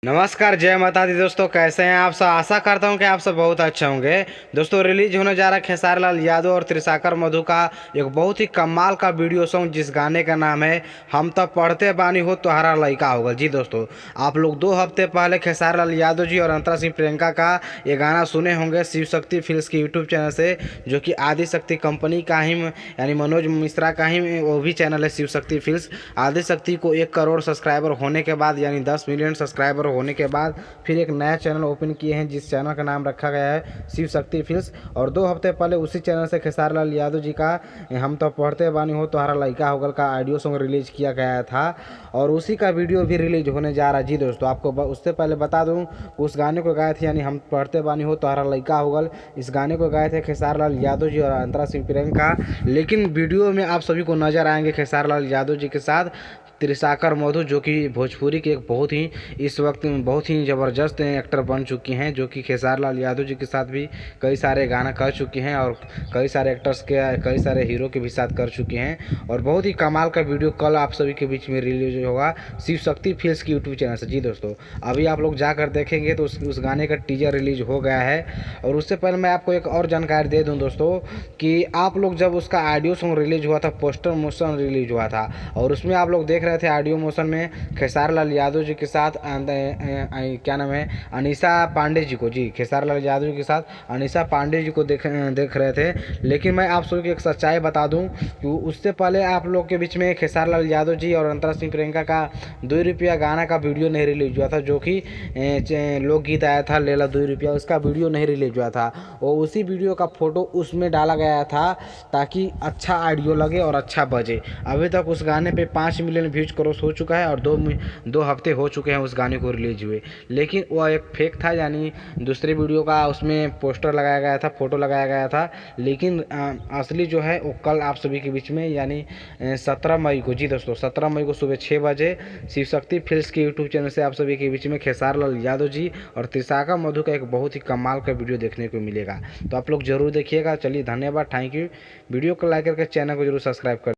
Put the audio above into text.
नमस्कार, जय माता दी दोस्तों। कैसे हैं आप सब? आशा करता हूं कि आप सब बहुत अच्छे होंगे। दोस्तों, रिलीज होने जा रहा है खेसारी लाल यादव और त्रिशाकर मधु का एक बहुत ही कमाल का वीडियो सॉन्ग, जिस गाने का नाम है हम तो पढ़ते बानी हो तुम्हारा लइका होगा। जी दोस्तों, आप लोग 2 हफ्ते पहले खेसारी लाल यादव जी और अंतरा सिंह प्रियंका का ये गाना सुने होंगे शिव शक्ति फिल्म्स की यूट्यूब चैनल से, जो कि आदि शक्ति कंपनी का ही यानी मनोज मिश्रा का ही वो भी चैनल है, शिव शक्ति फिल्म्स। आदि शक्ति को 1 करोड़ सब्सक्राइबर होने के बाद, यानी 10 मिलियन सब्सक्राइबर होने के बाद फिर एक नया चैनल ओपन किए हैं, जिस चैनल का नाम रखा गया है शिव शक्ति फिल्म्स। और 2 हफ्ते पहले उसी चैनल से खेसारी लाल यादव जी का हम तो पढ़ते बानी हो तुम्हारा लइका होगल का ऑडियो सॉन्ग रिलीज किया गया था, और उसी का वीडियो भी रिलीज होने जा रहा है। जी दोस्तों, आपको उससे पहले बता दूं, उस गाने को गाए थे, यानी हम पढ़ते बानी हो तुम्हारा लइका होगल, इस गाने को गाए थे खेसारी लाल यादव जी और अंतरा सिंह प्रियंका। लेकिन वीडियो में आप सभी को नजर आएंगे खेसारी लाल यादव जी के साथ त्रिशाकर मधु, जो कि भोजपुरी के एक बहुत ही इस वक्त बहुत ही ज़बरदस्त एक्टर बन चुकी हैं, जो कि खेसारी लाल यादव जी के साथ भी कई सारे गाना कर चुकी हैं और कई सारे एक्टर्स के, कई सारे हीरो के भी साथ कर चुकी हैं। और बहुत ही कमाल का वीडियो कल आप सभी के बीच में रिलीज होगा शिव शक्ति फिल्म्स की यूट्यूब चैनल से। जी दोस्तों, अभी आप लोग जाकर देखेंगे तो उस गाने का टीजर रिलीज हो गया है। और उससे पहले मैं आपको एक और जानकारी दे दूँ दोस्तों, कि आप लोग जब उसका ऑडियो सॉन्ग रिलीज हुआ था, पोस्टर मोशन रिलीज हुआ था, और उसमें आप लोग देख रहे थे ऑडियो मोशन में खेसारी लाल यादव जी के साथ क्या नाम है, अनीसा पांडे जी को, जी खेसारी लाल यादव जी के साथ अनीसा पांडे जी को देख रहे थे। लेकिन मैं आप सभी को एक सच्चाई बता दूं कि उससे पहले आप लोग के बीच में खेसारी लाल यादव जी और अंतरा सिंह प्रियंका का 2 रुपया गाना का वीडियो नहीं रिलीज हुआ था, जो कि लोकगीत आया था लेला 2 रुपया, उसका वीडियो नहीं रिलीज हुआ था। वो उसी वीडियो का फोटो उसमें डाला गया था ताकि अच्छा ऑडियो लगे और अच्छा बजे। अभी तक उस गाने पे 5 मिलियन व्यूज क्रॉस हो चुका है और 2 हफ्ते हो चुके हैं उस गाने को रिलीज हुए। लेकिन वह एक फेक था, यानी दूसरे वीडियो का उसमें पोस्टर लगाया गया था, फोटो लगाया गया था। लेकिन असली जो है वो कल आप सभी के बीच में, यानी 17 मई को, जी दोस्तों 17 मई को सुबह 6 बजे शिव शक्ति फिल्म्स के यूट्यूब चैनल से आप सभी के बीच में खेसारी लाल यादव जी और त्रिशाकर मधु का एक बहुत ही कमाल का वीडियो देखने को मिलेगा। तो आप लोग जरूर देखिएगा। चलिए, धन्यवाद, थैंक यू। वीडियो को लाइक करके चैनल को जरूर सब्सक्राइब कर